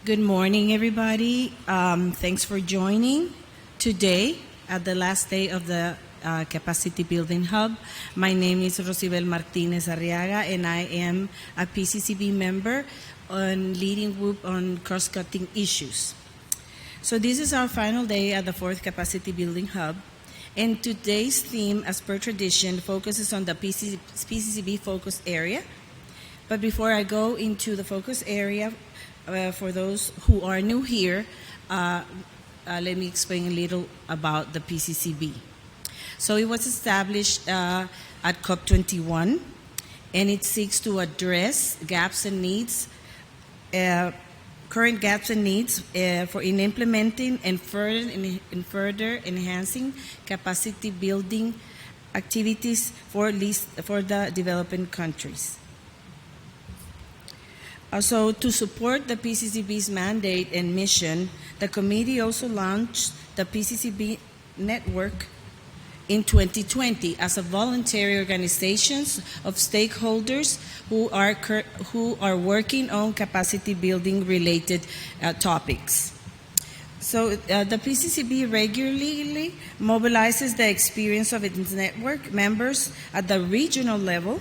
Good morning, everybody. Thanks for joining today at the last day of the Capacity Building Hub. My name is Rosibel Martinez Arriaga, and I am a PCCB member on leading group on cross-cutting issues. So this is our final day at the 4th Capacity Building Hub, and today's theme, as per tradition, focuses on the PCCB focus area. But before I go into the focus area, for those who are new here, let me explain a little about the PCCB. So it was established at COP21, and it seeks to address gaps and needs, current gaps and needs in implementing and further enhancing capacity building activities for the developing countries. So to support the PCCB's mandate and mission, the committee also launched the PCCB Network in 2020 as a voluntary organization of stakeholders who are working on capacity building related topics. So the PCCB regularly mobilizes the experience of its network members at the regional level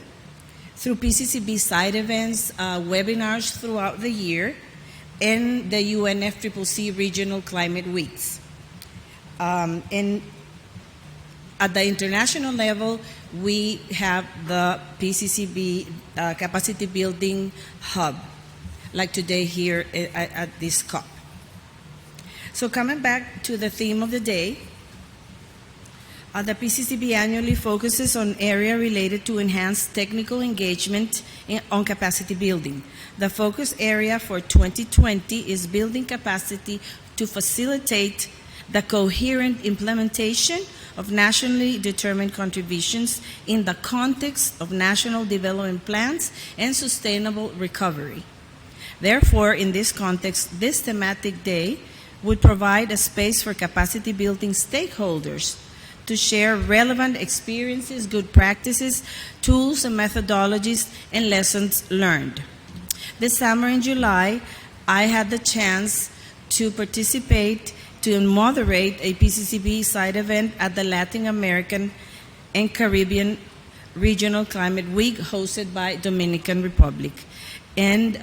through PCCB side events, webinars throughout the year, and the UNFCCC Regional Climate Weeks. And at the international level, we have the PCCB Capacity Building Hub, like today here at this COP. So coming back to the theme of the day, the PCCB annually focuses on area related to enhanced technical engagement on capacity building. The focus area for 2020 is building capacity to facilitate the coherent implementation of nationally determined contributions in the context of national development plans and sustainable recovery. Therefore, in this context, this thematic day would provide a space for capacity building stakeholders to share relevant experiences, good practices, tools and methodologies, and lessons learned. This summer in July, I had the chance to participate to moderate a PCCB side event at the Latin American and Caribbean Regional Climate Week hosted by Dominican Republic. And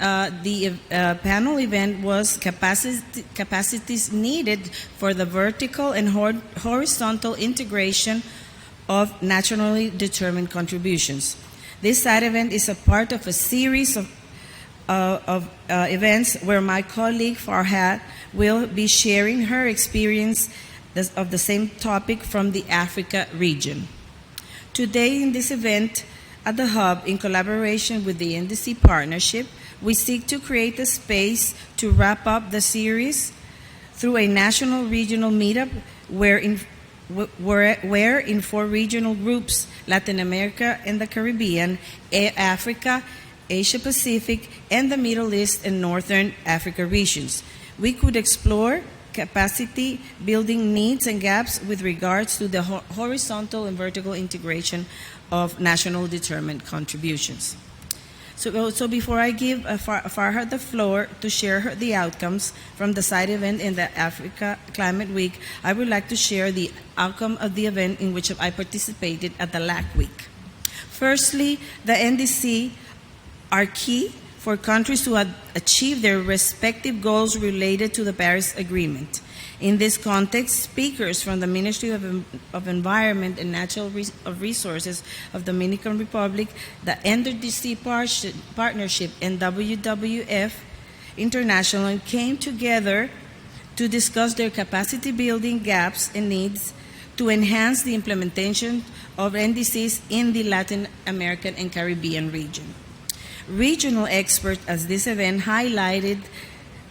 the panel event was capacities needed for the vertical and horizontal integration of nationally determined contributions. This side event is a part of a series of events where my colleague Farhat will be sharing her experience of the same topic from the Africa region. Today in this event, at the Hub, in collaboration with the NDC Partnership, we seek to create a space to wrap up the series through a national regional meetup where in 4 regional groups, Latin America and the Caribbean, Africa, Asia Pacific, and the Middle East and Northern Africa regions, we could explore capacity building needs and gaps with regards to the horizontal and vertical integration of national determined contributions. So before I give Farhat the floor to share the outcomes from the side event in the Africa Climate Week, I would like to share the outcome of the event in which I participated at the LAC Week. Firstly, the NDC are key for countries to achieve their respective goals related to the Paris Agreement. In this context, speakers from the Ministry of Environment and Natural Resources of the Dominican Republic, the NDC Partnership, and WWF International came together to discuss their capacity building gaps and needs to enhance the implementation of NDCs in the Latin American and Caribbean region. Regional experts at this event highlighted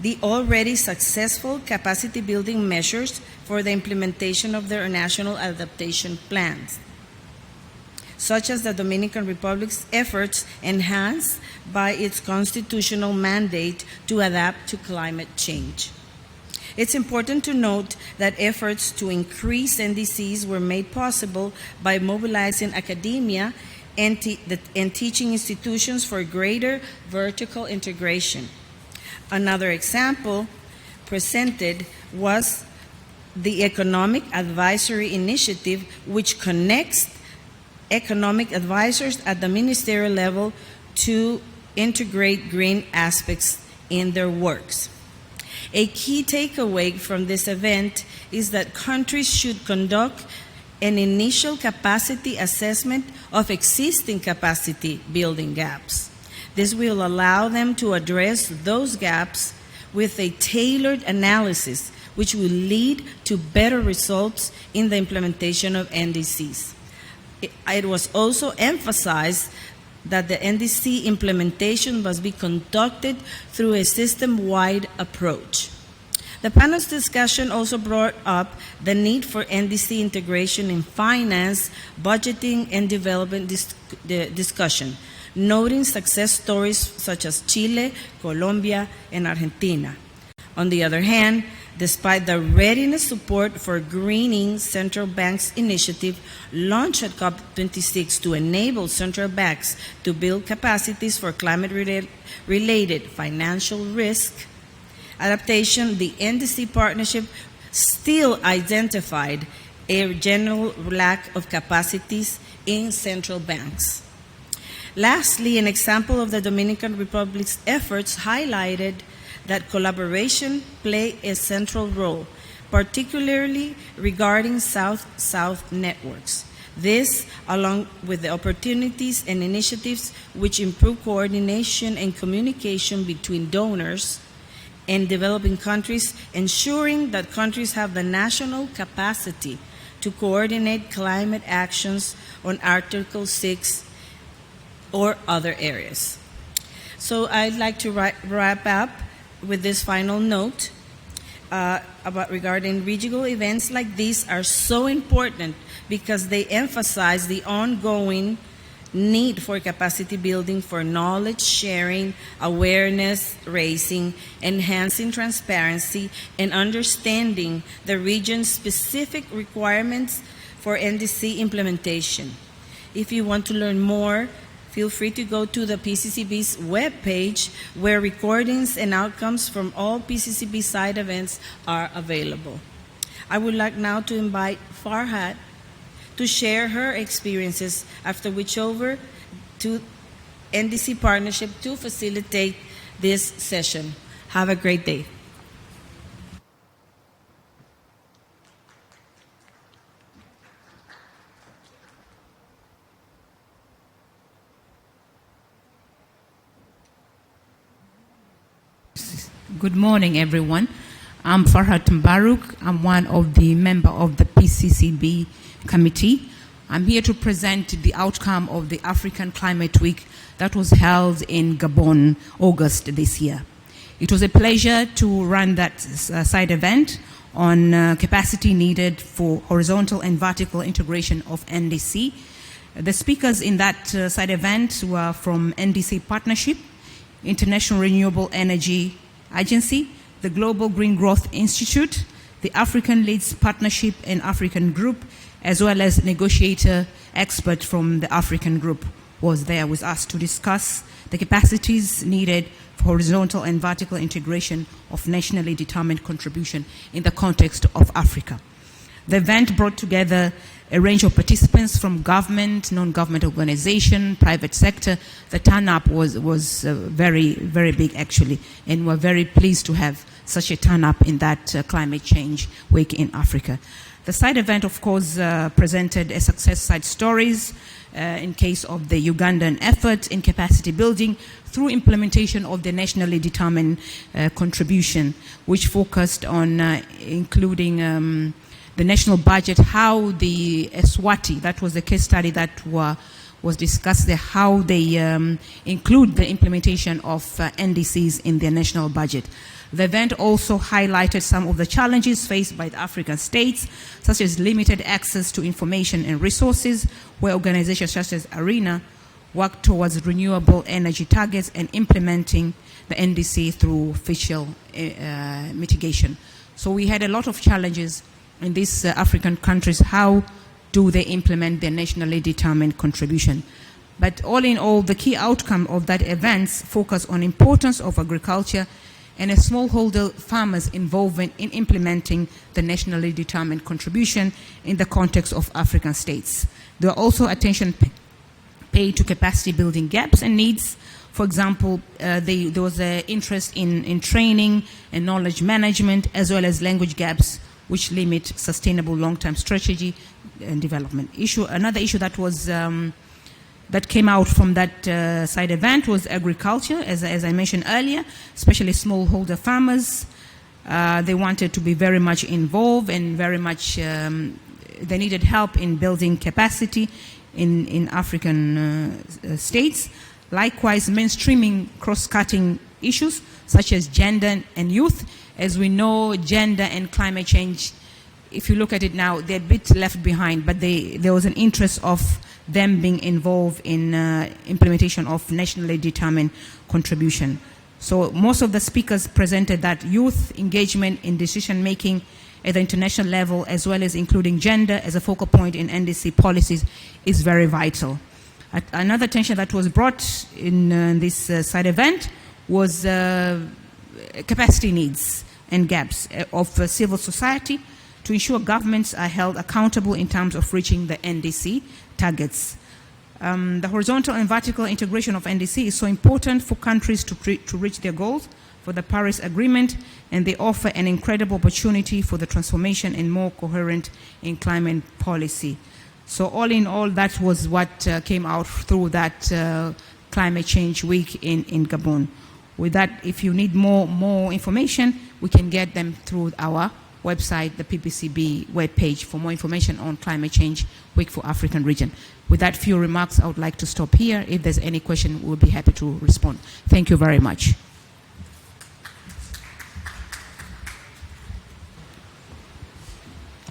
the already successful capacity building measures for the implementation of their national adaptation plans, such as the Dominican Republic's efforts enhanced by its constitutional mandate to adapt to climate change. It's important to note that efforts to increase NDCs were made possible by mobilizing academia and teaching institutions for greater vertical integration. Another example presented was the Economic Advisory Initiative, which connects economic advisors at the ministerial level to integrate green aspects in their works. A key takeaway from this event is that countries should conduct an initial capacity assessment of existing capacity building gaps. This will allow them to address those gaps with a tailored analysis, which will lead to better results in the implementation of NDCs. It was also emphasized that the NDC implementation must be conducted through a system-wide approach. The panel's discussion also brought up the need for NDC integration in finance, budgeting, and development discussion, noting success stories such as Chile, Colombia, and Argentina. On the other hand, despite the readiness support for greening central banks initiative launched at COP26 to enable central banks to build capacities for climate-related financial risk adaptation, the NDC partnership still identified a general lack of capacities in central banks. Lastly, an example of the Dominican Republic's efforts highlighted that collaboration play a central role, particularly regarding South-South networks. This, along with the opportunities and initiatives which improve coordination and communication between donors and developing countries, ensuring that countries have the national capacity to coordinate climate actions on Article 6 or other areas. So I'd like to wrap up with this final note regarding regional events like these are so important because they emphasize the ongoing need for capacity building for knowledge sharing, awareness raising, enhancing transparency, and understanding the region's specific requirements for NDC implementation. If you want to learn more, feel free to go to the PCCB's webpage where recordings and outcomes from all PCCB side events are available. I would like now to invite Farhat to share her experiences, after which over to NDC Partnership to facilitate this session. Have a great day. Good morning, everyone. I'm Farhat Mbaruk. I'm one of the members of the PCCB committee. I'm here to present the outcome of the African Climate Week that was held in Gabon, August this year. It was a pleasure to run that side event on capacity needed for horizontal and vertical integration of NDC. The speakers in that side event were from NDC Partnership, International Renewable Energy Agency, the Global Green Growth Institute, the African Leads Partnership and African Group, as well as negotiator expert from the African Group was there with us to discuss the capacities needed for horizontal and vertical integration of nationally determined contribution in the context of Africa. The event brought together a range of participants from government, non-government organization, private sector. The turn-up was very, very big, actually, and we're very pleased to have such a turn-up in that climate change week in Africa. The side event, of course, presented a success side stories in case of the Ugandan effort in capacity building through implementation of the nationally determined contribution, which focused on including the national budget, how the Eswati, that was the case study that was discussed there, how they include the implementation of NDCs in their national budget. The event also highlighted some of the challenges faced by the African states, such as limited access to information and resources, where organizations such as ARENA work towards renewable energy targets and implementing the NDC through fiscal mitigation. So we had a lot of challenges in these African countries. How do they implement their nationally determined contribution? But all in all, the key outcome of that event focused on importance of agriculture and smallholder farmers' involvement in implementing the nationally determined contribution in the context of African states. There are also attention paid to capacity building gaps and needs. For example, there was an interest in training and knowledge management, as well as language gaps, which limit sustainable long-term strategy and development. Another issue that was that came out from that side event was agriculture, as I mentioned earlier, especially smallholder farmers. They wanted to be very much involved and very much, they needed help in building capacity in African states. Likewise, mainstreaming cross-cutting issues such as gender and youth. As we know, gender and climate change, if you look at it now, they're a bit left behind, but there was an interest of them being involved in implementation of nationally determined contribution. So most of the speakers presented that youth engagement in decision making at the international level, as well as including gender as a focal point in NDC policies, is very vital. Another attention that was brought in this side event was capacity needs and gaps of civil society to ensure governments are held accountable in terms of reaching the NDC targets. The horizontal and vertical integration of NDC is so important for countries to reach their goals for the Paris Agreement, and they offer an incredible opportunity for the transformation and more coherent in climate policy. So all in all, that was what came out through that Climate Change Week in Gabon. With that, if you need more information, we can get them through our website, the PPCB webpage, for more information on Climate Change Week for African region. With that few remarks, I would like to stop here. If there's any question, we'll be happy to respond. Thank you very much.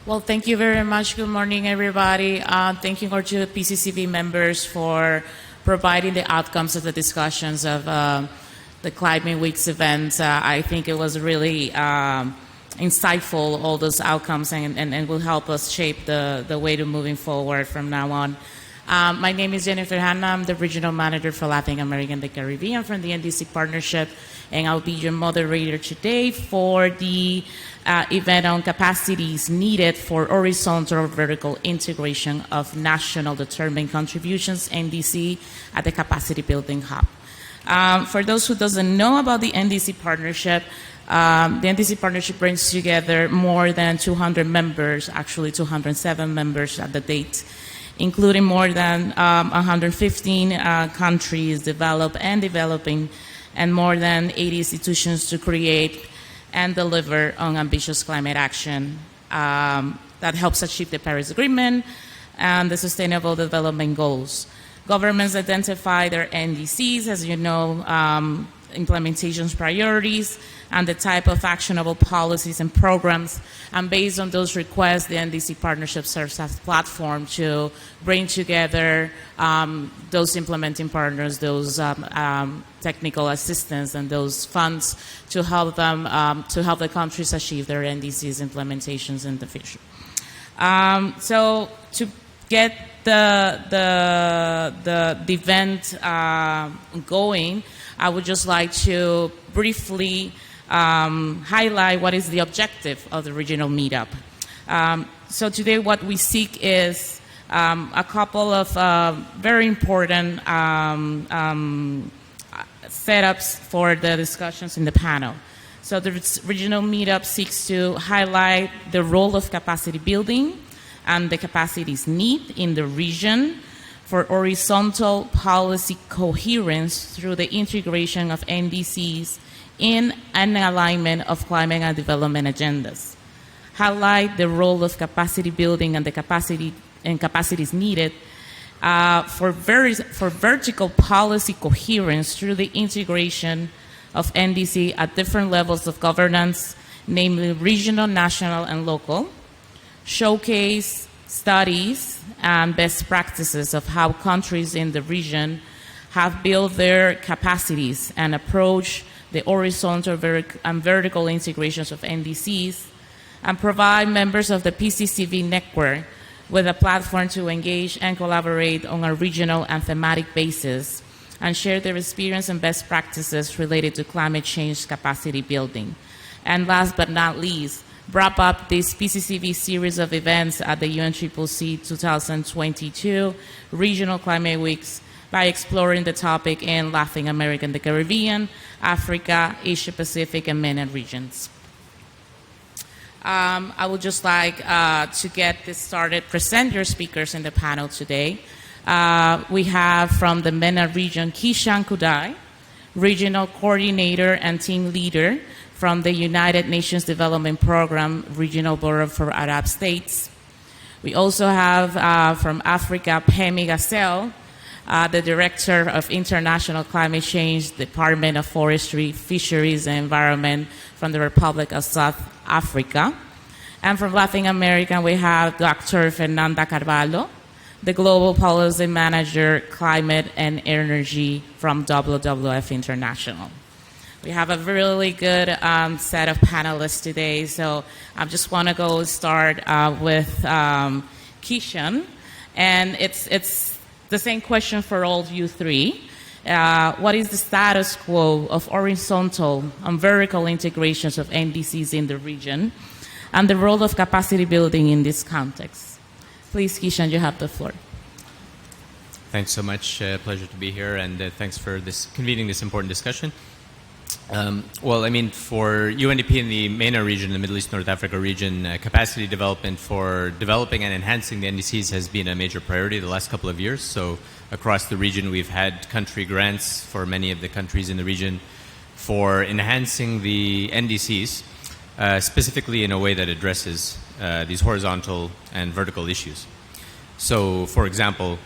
Well, thank you very much. Good morning, everybody. Thank you to the PCCB members for providing the outcomes of the discussions of the Climate Week's event. I think it was really insightful, all those outcomes, and will help us shape the way to moving forward from now on. My name is Jennifer Hanna. I'm the Regional Manager for Latin America and the Caribbean from the NDC Partnership, and I'll be your moderator today for the event on capacities needed for horizontal or vertical integration of national determined contributions, NDC, at the Capacity Building Hub. For those who doesn't know about the NDC Partnership, the NDC Partnership brings together more than 200 members, actually 207 members at the date, including more than 115 countries, developed and developing, and more than 80 institutions to create and deliver on ambitious climate action that helps achieve the Paris Agreement and the Sustainable Development Goals. Governments identify their NDCs, as you know, implementations priorities, and the type of actionable policies and programs. And based on those requests, the NDC Partnership serves as a platform to bring together those implementing partners, those technical assistance, and those funds to help them, to help the countries achieve their NDCs implementations in the future. So to get the event going, I would just like to briefly highlight what is the objective of the Regional Meetup. So today what we seek is a couple of very important setups for the discussions in the panel. So the Regional Meetup seeks to highlight the role of capacity building and the capacities need in the region for horizontal policy coherence through the integration of NDCs in an alignment of climate and development agendas. Highlight the role of capacity building and the capacities needed for vertical policy coherence through the integration of NDC at different levels of governance, namely regional, national, and local. Showcase studies and best practices of how countries in the region have built their capacities and approach the horizontal and vertical integrations of NDCs, and provide members of the PCCB network with a platform to engage and collaborate on a regional and thematic basis and share their experience and best practices related to climate change capacity building. And last but not least, wrap up this PCCB series of events at the UNCCC 2022 Regional Climate Weeks by exploring the topic in Latin America and the Caribbean, Africa, Asia Pacific, and MENA regions. I would just like to get this started, present your speakers in the panel today. We have from the MENA region, Kishan Kudai, Regional Coordinator and Team Leader from the United Nations Development Program, Regional Bureau for Arab States. We also have from Africa, Pemi Gassel, the Director of International Climate Change, Department of Forestry, Fisheries and Environment from the Republic of South Africa. And from Latin America, we have Dr. Fernanda Carvalho, the Global Policy Manager, Climate and Energy from WWF International. We have a really good set of panelists today, so I just want to go start with Kishan, and it's the same question for all of you three. What is the status quo of horizontal and vertical integrations of NDCs in the region, and the role of capacity building in this context? Please, Kishan, you have the floor. Thanks so much. Pleasure to be here, and thanks for convening this important discussion. Well, I mean, for UNDP in the MENA region, the Middle East North Africa region, capacity development for developing and enhancing the NDCs has been a major priority the last couple of years. So across the region, we've had country grants for many of the countries in the region for enhancing the NDCs, specifically in a way that addresses these horizontal and vertical issues. So, for example,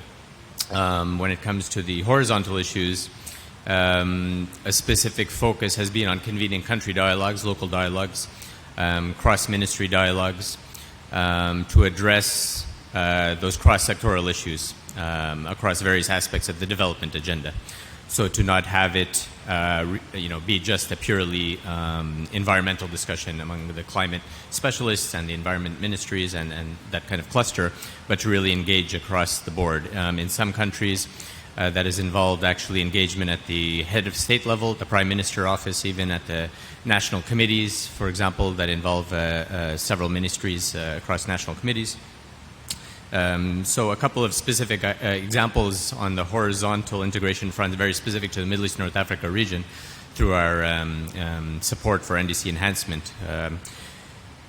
when it comes to the horizontal issues, a specific focus has been on convening country dialogues, local dialogues, cross-ministry dialogues, to address those cross-sectoral issues across various aspects of the development agenda. So to not have it be just a purely environmental discussion among the climate specialists and the environment ministries and that kind of cluster, but to really engage across the board. In some countries, that has involved actually engagement at the head of state level, the prime minister office, even at the national committees, for example, that involve several ministries across national committees. So a couple of specific examples on the horizontal integration front, very specific to the Middle East North Africa region, through our support for NDC enhancement.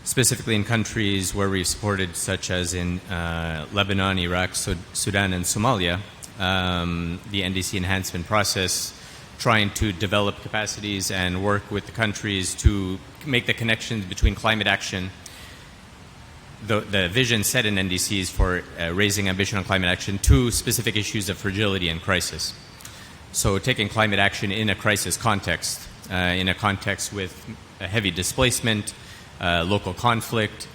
Specifically in countries where we've supported, such as in Lebanon, Iraq, Sudan, and Somalia, the NDC enhancement process, trying to develop capacities and work with the countries to make the connections between climate action, the vision set in NDCs for raising ambition on climate action, to specific issues of fragility and crisis. So taking climate action in a crisis context, in a context with a heavy displacement, local conflict,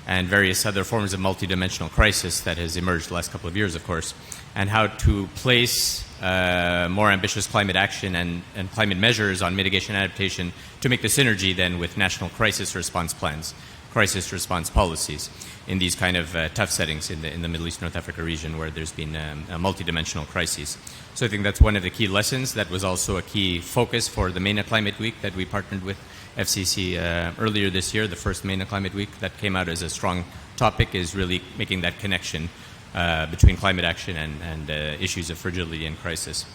and various other forms of multidimensional crisis that has emerged the last couple of years, of course, and how to place more ambitious climate action and climate measures on mitigation and adaptation to make the synergy then with national crisis response plans, crisis response policies in these kind of tough settings in the Middle East North Africa region where there's been a multidimensional crises. So I think that's one of the key lessons. That was also a key focus for the MENA Climate Week that we partnered with FCC earlier this year. The first MENA Climate Week that came out as a strong topic is really making that connection between climate action and issues of fragility and crisis.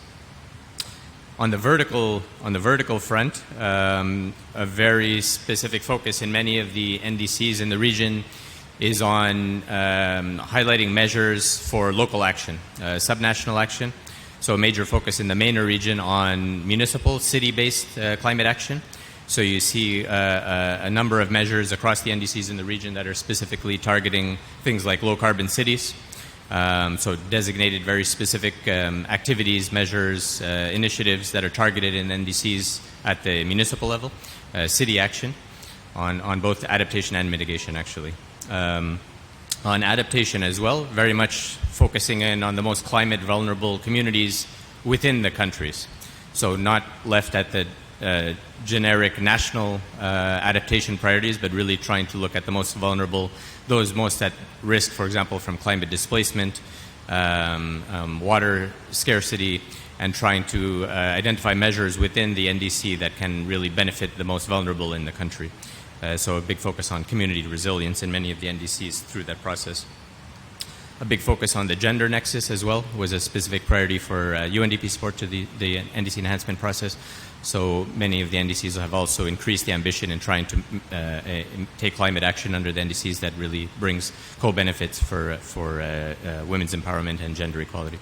On the vertical front, a very specific focus in many of the NDCs in the region is on highlighting measures for local action, subnational action. So a major focus in the MENA region on municipal, city-based climate action. So you see a number of measures across the NDCs in the region that are specifically targeting things like low-carbon cities. So designated very specific activities, measures, initiatives that are targeted in NDCs at the municipal level, city action on both adaptation and mitigation, actually. On adaptation as well, very much focusing in on the most climate vulnerable communities within the countries. So not left at the generic national adaptation priorities, but really trying to look at the most vulnerable, those most at risk, for example, from climate displacement, water scarcity, and trying to identify measures within the NDC that can really benefit the most vulnerable in the country. So a big focus on community resilience in many of the NDCs through that process. A big focus on the gender nexus as well was a specific priority for UNDP support to the NDC enhancement process. So many of the NDCs have also increased the ambition in trying to take climate action under the NDCs that really brings co-benefits for women's empowerment and gender equality.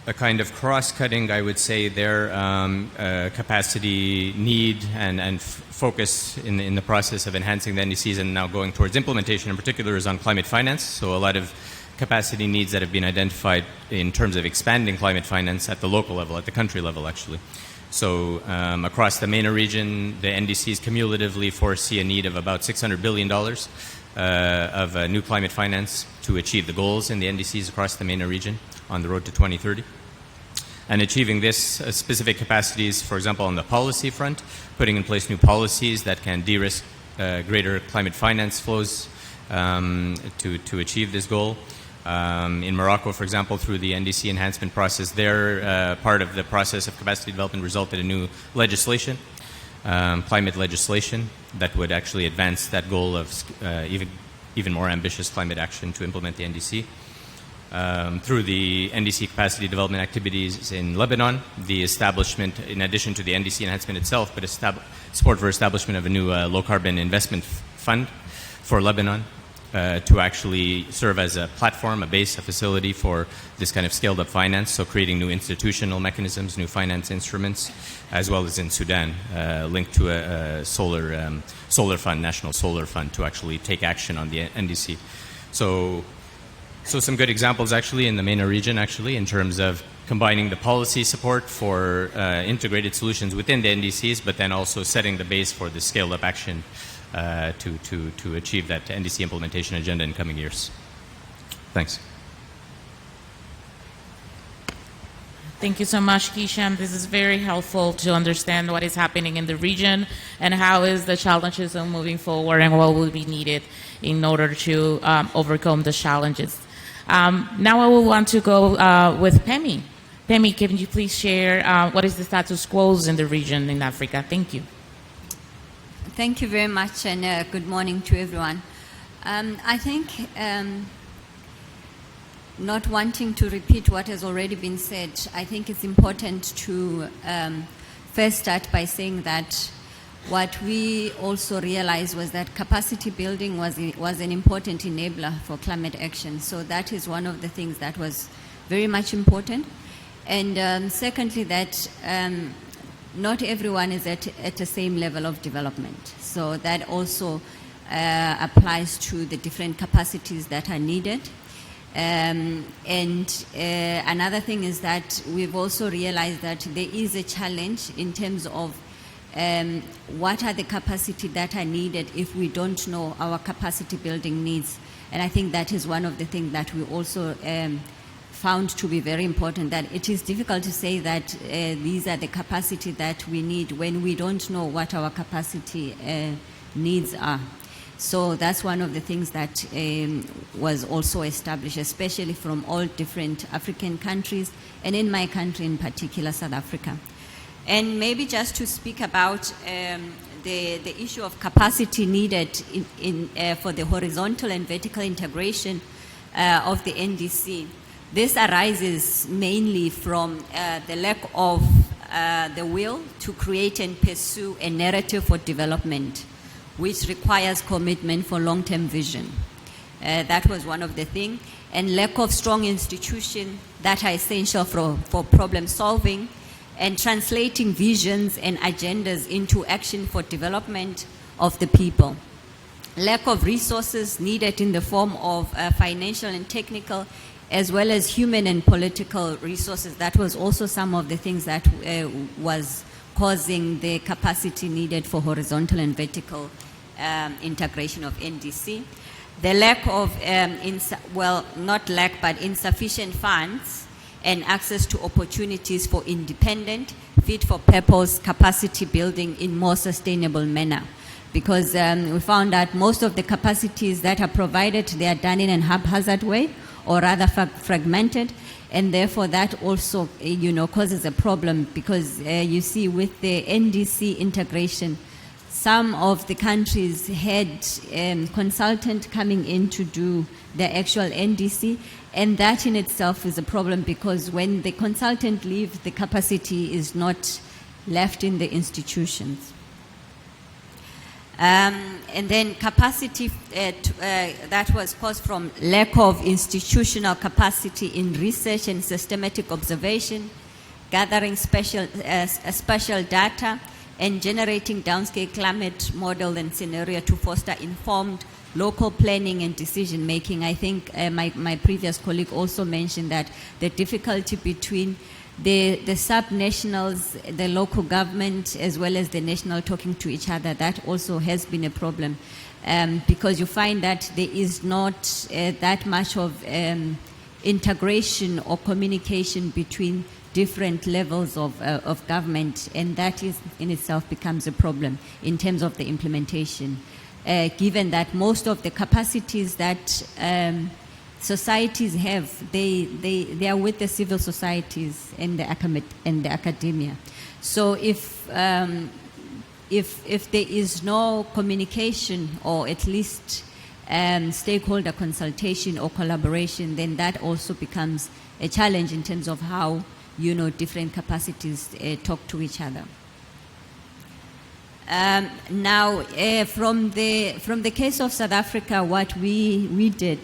A kind of cross-cutting, I would say, their capacity need and focus in the process of enhancing the NDCs and now going towards implementation in particular is on climate finance. So a lot of capacity needs that have been identified in terms of expanding climate finance at the local level, at the country level actually. So across the MENA region, the NDCs cumulatively foresee a need of about $600 billion of new climate finance to achieve the goals in the NDCs across the MENA region on the road to 2030. And achieving this specific capacities, for example, on the policy front, putting in place new policies that can de-risk greater climate finance flows to achieve this goal. In Morocco, for example, through the NDC enhancement process, their part of the process of capacity development resulted in new legislation, climate legislation, that would actually advance that goal of even more ambitious climate action to implement the NDC. Through the NDC capacity development activities in Lebanon, the establishment, in addition to the NDC enhancement itself, but support for establishment of a new low-carbon investment fund for Lebanon to actually serve as a platform, a base, a facility for this kind of scaled-up finance, so creating new institutional mechanisms, new finance instruments, as well as in Sudan, linked to a solar fund, national solar fund, to actually take action on the NDC. So some good examples actually in the MENA region actually in terms of combining the policy support for integrated solutions within the NDCs, but then also setting the base for the scaled-up action to achieve that NDC implementation agenda in coming years. Thanks. Thank you so much, Kishan. This is very helpful to understand what is happening in the region and how is the challenges are moving forward and what will be needed in order to overcome the challenges. Now I will want to go with Pemi. Pemi, can you please share what is the status quo in the region in Africa? Thank you. Thank you very much, and good morning to everyone. I think not wanting to repeat what has already been said, I think it's important to first start by saying that what we also realized was that capacity building was an important enabler for climate action. So that is one of the things that was very much important. And secondly, that not everyone is at the same level of development. So that also applies to the different capacities that are needed. Another thing is that we've also realized that there is a challenge in terms of what are the capacity that are needed if we don't know our capacity building needs. And I think that is one of the things that we also found to be very important, that it is difficult to say that these are the capacity that we need when we don't know what our capacity needs are. So that's one of the things that was also established, especially from all different African countries, and in my country in particular, South Africa. And maybe just to speak about the issue of capacity needed for the horizontal and vertical integration of the NDC. This arises mainly from the lack of the will to create and pursue a narrative for development, which requires commitment for long-term vision. That was one of the things. And lack of strong institutions that are essential for problem solving and translating visions and agendas into action for development of the people. Lack of resources needed in the form of financial and technical, as well as human and political resources. That was also some of the things that was causing the capacity needed for horizontal and vertical integration of NDC. The lack of, insufficient funds and access to opportunities for independent, fit-for-purpose capacity building in more sustainable manner. Because we found that most of the capacities that are provided, they are done in a haphazard way, or rather fragmented, and therefore that also causes a problem, because you see with the NDC integration, some of the countries had consultant coming in to do the actual NDC, and that in itself is a problem, because when the consultant leaves, the capacity is not left in the institutions. And then capacity that was caused from lack of institutional capacity in research and systematic observation, gathering spatial data, and generating downscale climate model and scenario to foster informed local planning and decision making. I think my previous colleague also mentioned that the difficulty between the subnationals, the local government, as well as the national talking to each other, that also has been a problem, because you find that there is not that much of integration or communication between different levels of government, and that is in itself becomes a problem in terms of the implementation, given that most of the capacities that societies have, they are with the civil societies and the academia. So if there is no communication, or at least stakeholder consultation or collaboration, then that also becomes a challenge in terms of how different capacities talk to each other. Now, from the case of South Africa, what we did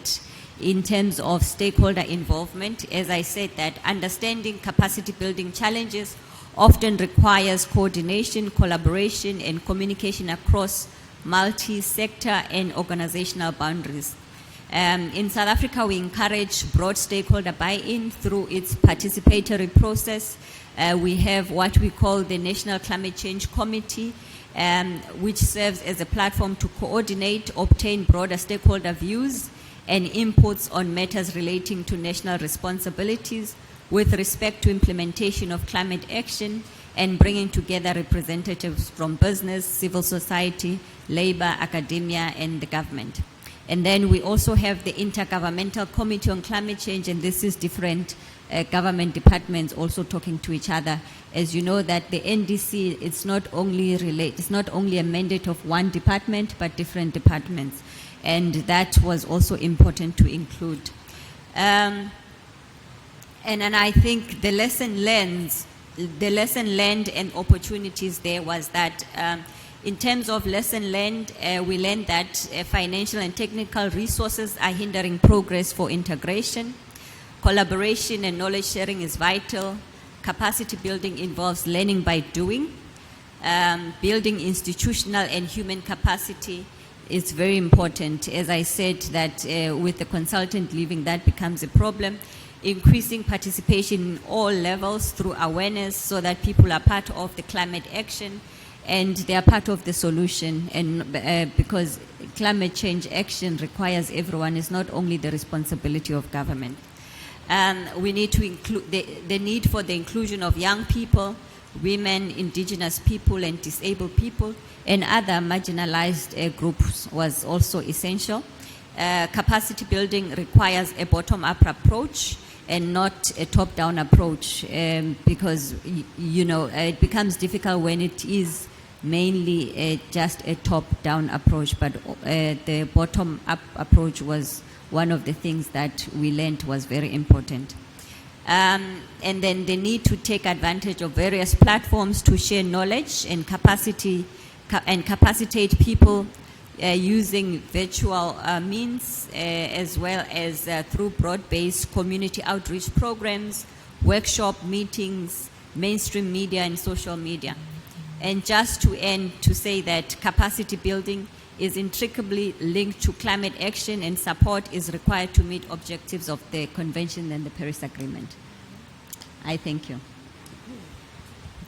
in terms of stakeholder involvement, as I said, that understanding capacity building challenges often requires coordination, collaboration, and communication across multi-sector and organizational boundaries. In South Africa, we encourage broad stakeholder buy-in through its participatory process. We have what we call the National Climate Change Committee, which serves as a platform to coordinate, obtain broader stakeholder views and inputs on matters relating to national responsibilities with respect to implementation of climate action, and bringing together representatives from business, civil society, labor, academia, and the government. And then we also have the Intergovernmental Committee on Climate Change, and this is different government departments also talking to each other. As you know, that the NDC, it's not only a mandate of one department, but different departments. And that was also important to include. And I think the lesson learned and opportunities there was that in terms of lesson learned, we learned that financial and technical resources are hindering progress for integration. Collaboration and knowledge sharing is vital. Capacity building involves learning by doing. Building institutional and human capacity is very important. As I said, that with the consultant leaving, that becomes a problem. Increasing participation in all levels through awareness, so that people are part of the climate action and they are part of the solution. And because climate change action requires everyone, it's not only the responsibility of government. We need to include the need for the inclusion of young people, women, indigenous people, and disabled people, and other marginalized groups was also essential. Capacity building requires a bottom-up approach and not a top-down approach, because it becomes difficult when it is mainly just a top-down approach. But the bottom-up approach was one of the things that we learned was very important. And then the need to take advantage of various platforms to share knowledge and capacitate people using virtual means, as well as through broad-based community outreach programs, workshop meetings, mainstream media, and social media. And just to end, to say that capacity building is intricately linked to climate action, and support is required to meet objectives of the Convention and the Paris Agreement. I thank you.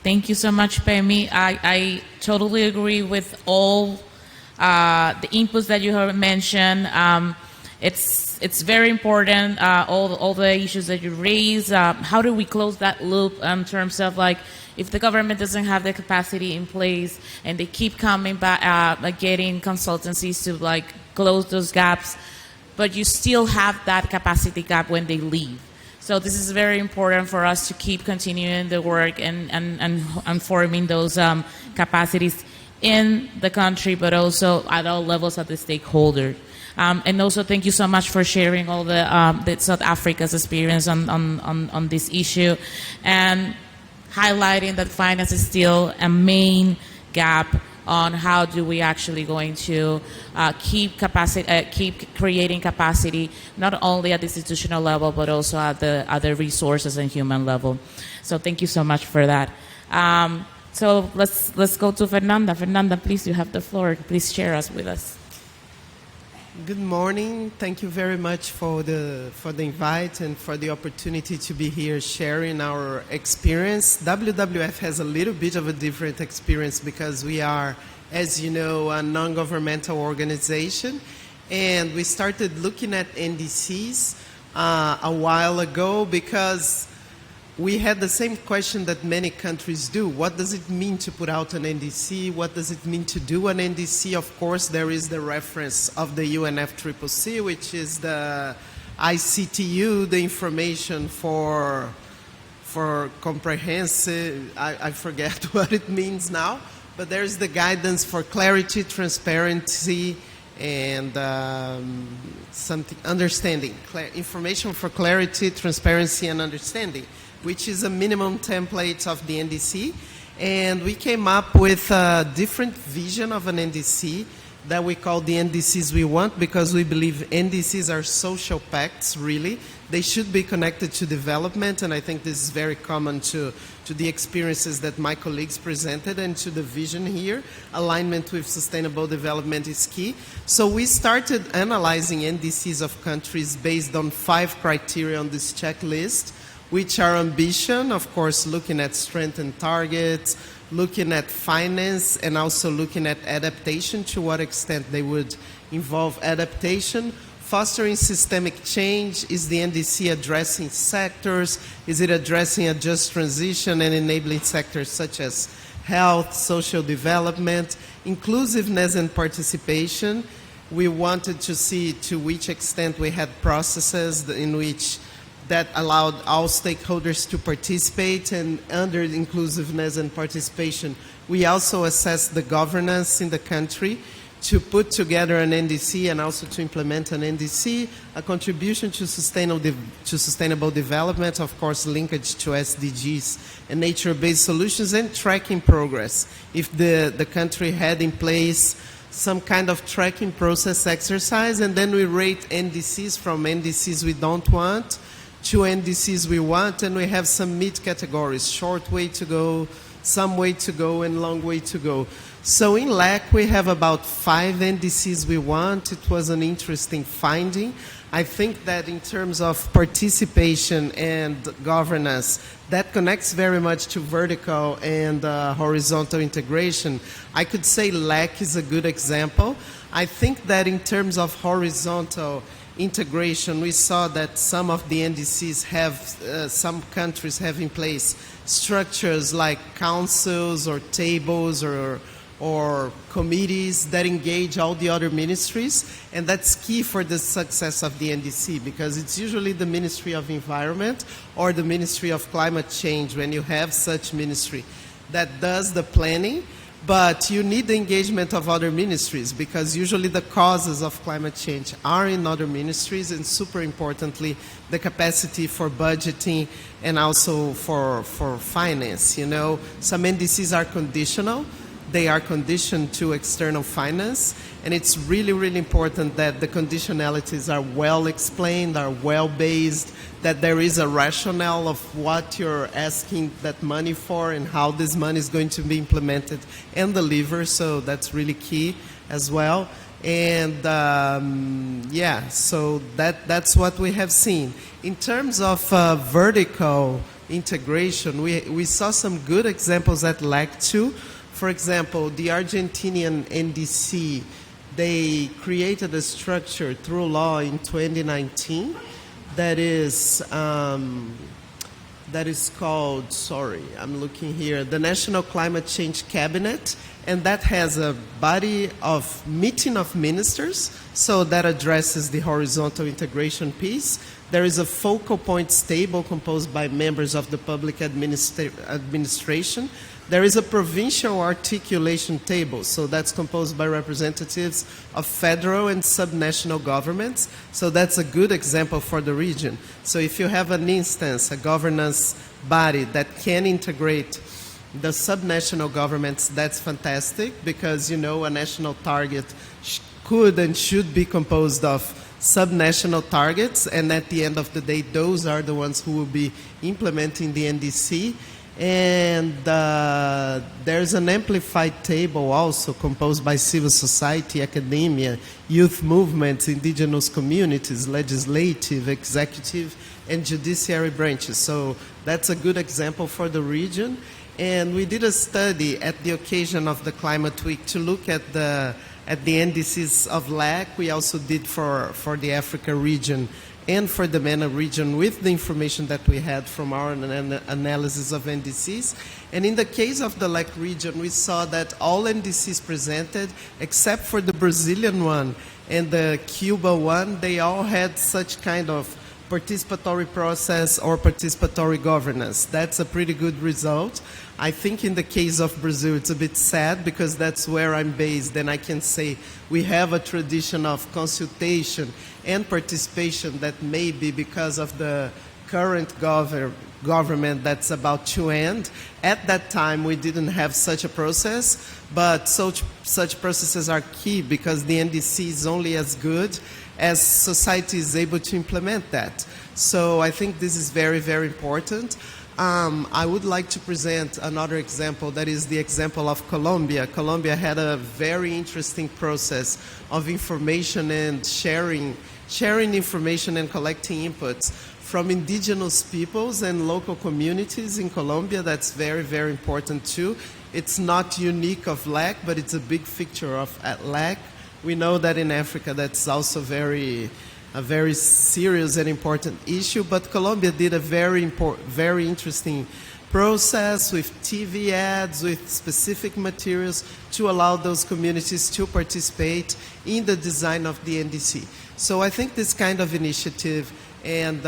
Thank you so much, Pemi. I totally agree with all the inputs that you have mentioned. It's very important, all the issues that you raise. How do we close that loop in terms of, like, if the government doesn't have the capacity in place and they keep coming back, like getting consultancies to like close those gaps, but you still have that capacity gap when they leave. So this is very important for us to keep continuing the work and forming those capacities in the country, but also at all levels of the stakeholders. And also, thank you so much for sharing all the South Africa's experience on this issue, and highlighting that finance is still a main gap on how do we actually going to keep creating capacity, not only at the institutional level, but also at the other resources and human level. So thank you so much for that. So let's go to Fernanda. Fernanda, please, you have the floor. Please share us with us. Good morning. Thank you very much for the invite and for the opportunity to be here sharing our experience. WWF has a little bit of a different experience because we are, as you know, a non-governmental organization, and we started looking at NDCs a while ago because we had the same question that many countries do. What does it mean to put out an NDC? What does it mean to do an NDC? Of course, there is the reference of the UNFCCC, which is the ICTU, the information for comprehensive, I forget what it means now, but there's the guidance for clarity, transparency, and something, understanding. Information for clarity, transparency, and understanding, which is a minimum template of the NDC. And we came up with a different vision of an NDC that we call the NDCs we want, because we believe NDCs are social pacts, really. They should be connected to development, and I think this is very common to the experiences that my colleagues presented and to the vision here. Alignment with sustainable development is key. So we started analyzing NDCs of countries based on 5 criteria on this checklist, which are ambition, of course, looking at strength and targets, looking at finance, and also looking at adaptation, to what extent they would involve adaptation. Fostering systemic change, is the NDC addressing sectors? Is it addressing a just transition and enabling sectors such as health, social development? Inclusiveness and participation. We wanted to see to which extent we had processes in which that allowed all stakeholders to participate, and under inclusiveness and participation, we also assessed the governance in the country to put together an NDC and also to implement an NDC, a contribution to sustainable development, of course, linkage to SDGs and nature-based solutions, and tracking progress. If the country had in place some kind of tracking process exercise, and then we rate NDCs from NDCs we don't want to NDCs we want, and we have some mid categories: short way to go, some way to go, and long way to go. So in LAC, we have about 5 NDCs we want. It was an interesting finding. I think that in terms of participation and governance, that connects very much to vertical and horizontal integration. I could say LAC is a good example. I think that in terms of horizontal integration, we saw that some of the NDCs have, some countries have in place structures like councils or tables or committees that engage all the other ministries, and that's key for the success of the NDC, because it's usually the Ministry of Environment or the Ministry of Climate Change, when you have such ministry, that does the planning. But you need the engagement of other ministries, because usually the causes of climate change are in other ministries, and super importantly, the capacity for budgeting and also for finance. You know, some NDCs are conditional. They are conditioned to external finance, and it's really, really important that the conditionalities are well explained, are well based, that there is a rationale of what you're asking that money for and how this money is going to be implemented and delivered. So that's really key as well. And yeah, so that's what we have seen. In terms of vertical integration, we saw some good examples at LAC 2. For example, the Argentinian NDC, they created a structure through law in 2019 that is that is called, sorry, I'm looking here, the National Climate Change Cabinet, and that has a body of meeting of ministers, so that addresses the horizontal integration piece. There is a focal points table composed by members of the public administration. There is a provincial articulation table, so that's composed by representatives of federal and subnational governments. So that's a good example for the region. So if you have an instance, a governance body that can integrate the subnational governments, that's fantastic, because, you know, a national target could and should be composed of subnational targets, and at the end of the day, those are the ones who will be implementing the NDC. And there's an amplified table also composed by civil society, academia, youth movements, indigenous communities, legislative, executive, and judiciary branches. So that's a good example for the region. And we did a study at the occasion of the Climate Week to look at the NDCs of LAC. We also did for the Africa region and for the MENA region with the information that we had from our analysis of NDCs. And in the case of the LAC region, we saw that all NDCs presented, except for the Brazilian one and the Cuba one, they all had such kind of participatory process or participatory governance. That's a pretty good result. I think in the case of Brazil, it's a bit sad because that's where I'm based, and I can say we have a tradition of consultation and participation that may be because of the current government that's about to end. At that time, we didn't have such a process, but such processes are key because the NDC is only as good as society is able to implement that. So I think this is very, very important. I would like to present another example, that is the example of Colombia. Colombia had a very interesting process of information and sharing information and collecting inputs from indigenous peoples and local communities in Colombia. That's very, very important too. It's not unique of LAC, but it's a big feature of LAC. We know that in Africa that's also a very serious and important issue, but Colombia did a very interesting process with TV ads, with specific materials to allow those communities to participate in the design of the NDC. So I think this kind of initiative and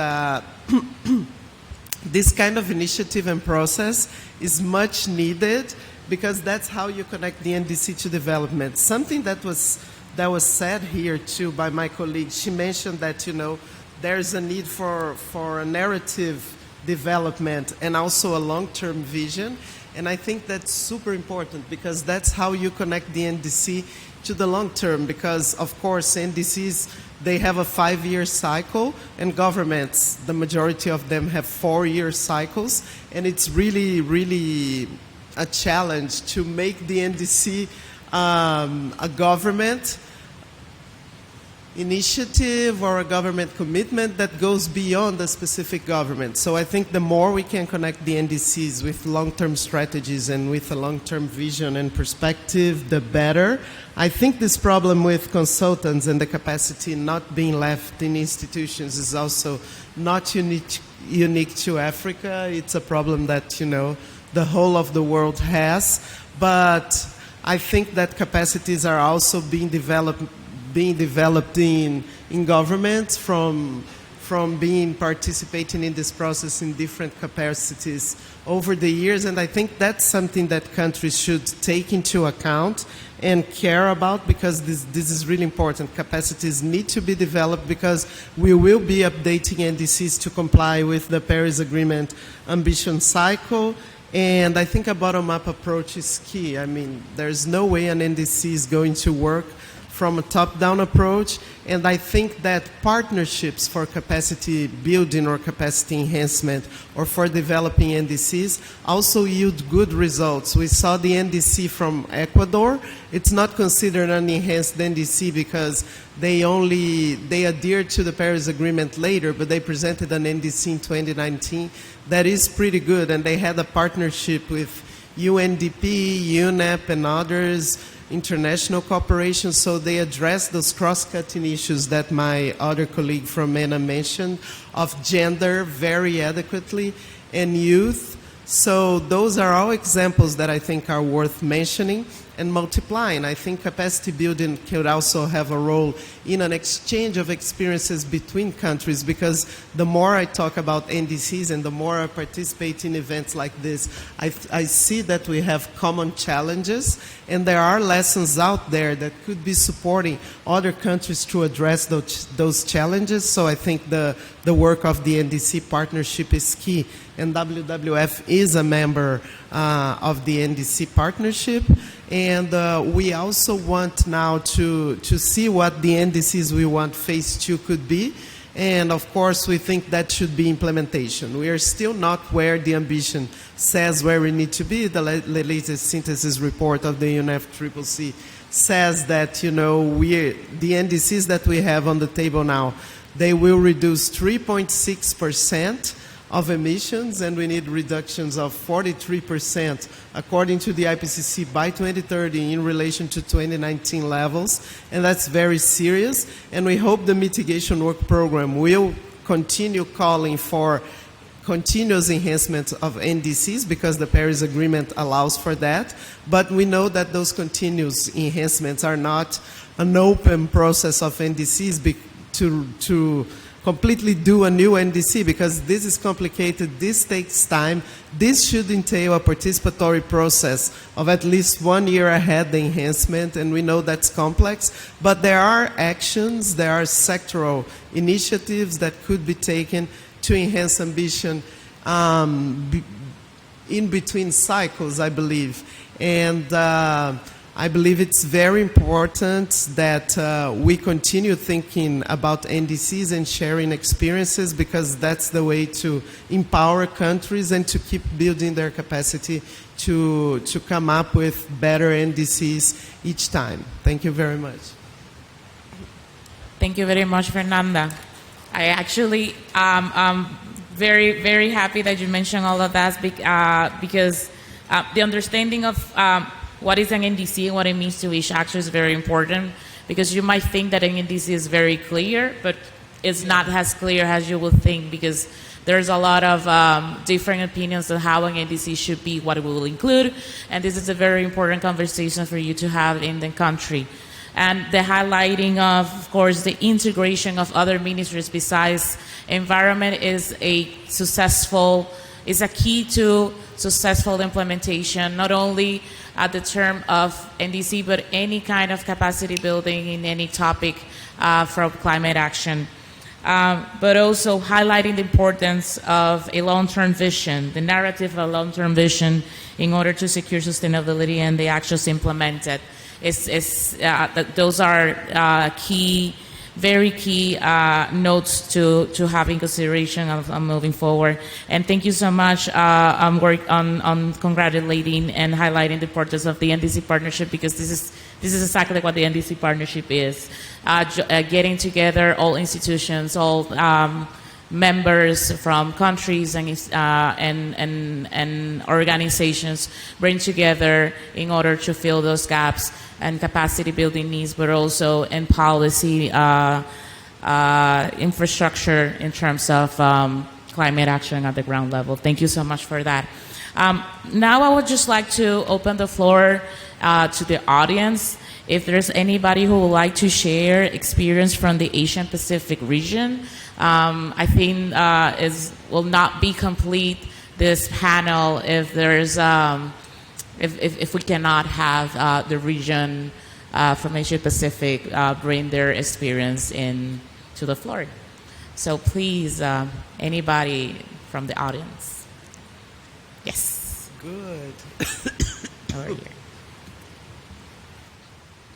this kind of initiative and process is much needed because that's how you connect the NDC to development. Something that was said here too by my colleague. She mentioned that, you know, there's a need for a narrative development and also a long-term vision. And I think that's super important because that's how you connect the NDC to the long term, because of course NDCs, they have a 5-year cycle, and governments, the majority of them have 4-year cycles, and it's really, really a challenge to make the NDC a government initiative or a government commitment that goes beyond a specific government. So I think the more we can connect the NDCs with long-term strategies and with a long-term vision and perspective, the better. I think this problem with consultants and the capacity not being left in institutions is also not unique to Africa. It's a problem that, you know, the whole of the world has. But I think that capacities are also being developed in governments from participating in this process in different capacities over the years, and I think that's something that countries should take into account and care about, because this is really important. Capacities need to be developed because we will be updating NDCs to comply with the Paris Agreement ambition cycle. And I think a bottom-up approach is key. I mean, there's no way an NDC is going to work from a top-down approach, and I think that partnerships for capacity building or capacity enhancement or for developing NDCs also yield good results. We saw the NDC from Ecuador. It's not considered an enhanced NDC because they adhered to the Paris Agreement later, but they presented an NDC in 2019 that is pretty good, and they had a partnership with UNDP, UNEP, and others, international cooperation, so they address those cross-cutting issues that my other colleague from MENA mentioned of gender very adequately. and youth. So those are all examples that I think are worth mentioning and multiplying. I think capacity building could also have a role in an exchange of experiences between countries, because the more I talk about NDCs and the more I participate in events like this, I see that we have common challenges, and there are lessons out there that could be supporting other countries to address those challenges. So I think the work of the NDC partnership is key, and WWF is a member of the NDC partnership. And we also want now to see what the NDCs we want phase 2 could be. And of course, we think that should be implementation. We are still not where the ambition says where we need to be. The latest synthesis report of the UNFCCC says that, the NDCs that we have on the table now, they will reduce 3.6% of emissions, and we need reductions of 43% according to the IPCC by 2030 in relation to 2019 levels, and that's very serious. And we hope the mitigation work program will continue calling for continuous enhancement of NDCs, because the Paris Agreement allows for that. But we know that those continuous enhancements are not an open process of NDCs to completely do a new NDC, because this is complicated, this takes time. This should entail a participatory process of at least 1 year ahead the enhancement, and we know that's complex. But there are actions, there are sectoral initiatives that could be taken to enhance ambition in between cycles, I believe. And I believe it's very important that we continue thinking about NDCs and sharing experiences, because that's the way to empower countries and to keep building their capacity to come up with better NDCs each time. Thank you very much. Thank you very much, Fernanda. I actually am very, very happy that you mentioned all of that, because the understanding of what is an NDC and what it means to each actor is very important, because you might think that an NDC is very clear, but it's not as clear as you would think, because there's a lot of different opinions on how an NDC should be, what it will include, and this is a very important conversation for you to have in the country. And the highlighting of course, the integration of other ministries besides environment is a key to successful implementation, not only at the term of NDC, but any kind of capacity building in any topic from climate action. But also highlighting the importance of a long-term vision, the narrative of a long-term vision in order to secure sustainability and the actions implemented. Those are very key notes to have in consideration of moving forward. And thank you so much on congratulating and highlighting the importance of the NDC partnership, because this is exactly what the NDC partnership is. Getting together all institutions, all members from countries and organizations bring together in order to fill those gaps and capacity building needs, but also in policy infrastructure in terms of climate action at the ground level. Thank you so much for that. Now I would just like to open the floor to the audience. If there's anybody who would like to share experience from the Asian Pacific region, I think will not be complete, this panel, if there's if we cannot have the region from Asia Pacific bring their experience to the floor. So please, anybody from the audience. Yes. Good. Over here.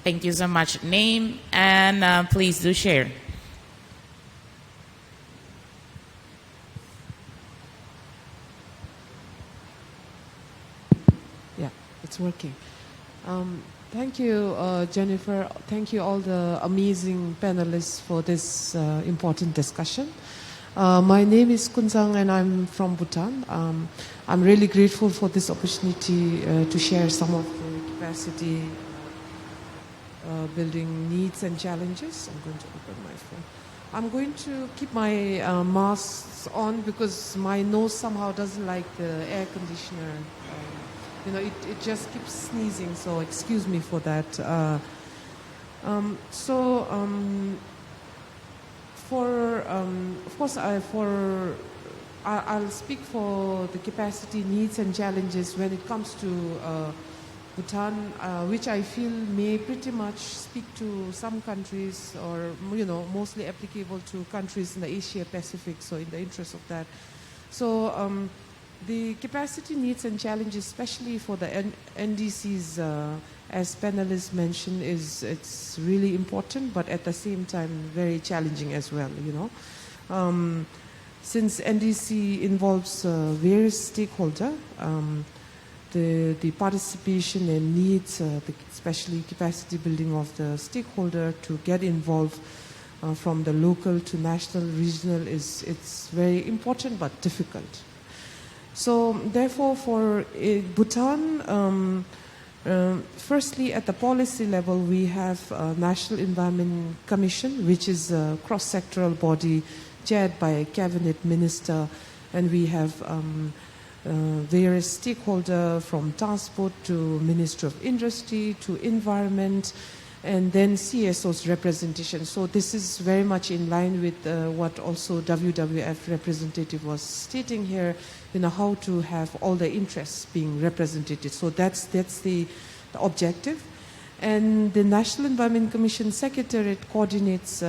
Thank you so much. Name and please do share. Yeah, it's working. Thank you, Jennifer. Thank you all the amazing panelists for this important discussion. My name is Kunzang and I'm from Bhutan. I'm really grateful for this opportunity to share some of the capacity building needs and challenges. I'm going to open my phone. I'm going to keep my masks on because my nose somehow doesn't like the air conditioner. It just keeps sneezing, so excuse me for that. Of course, I'll speak for the capacity needs and challenges when it comes to Bhutan, which I feel may pretty much speak to some countries, or mostly applicable to countries in the Asia Pacific. So, in the interest of that, the capacity needs and challenges, especially for the NDCs, as panelists mentioned, it's really important, but at the same time very challenging as well. Since NDC involves various stakeholders, the participation and needs, especially capacity building of the stakeholder to get involved from the local to national, regional, it's very important but difficult. So therefore, for Bhutan, firstly at the policy level, we have National Environment Commission, which is a cross-sectoral body chaired by a cabinet minister, and we have various stakeholders from transport to Ministry of Industry to environment, and then CSO's representation. So this is very much in line with what also WWF representative was stating here, how to have all the interests being represented. So that's the objective. And the National Environment Commission Secretariat coordinates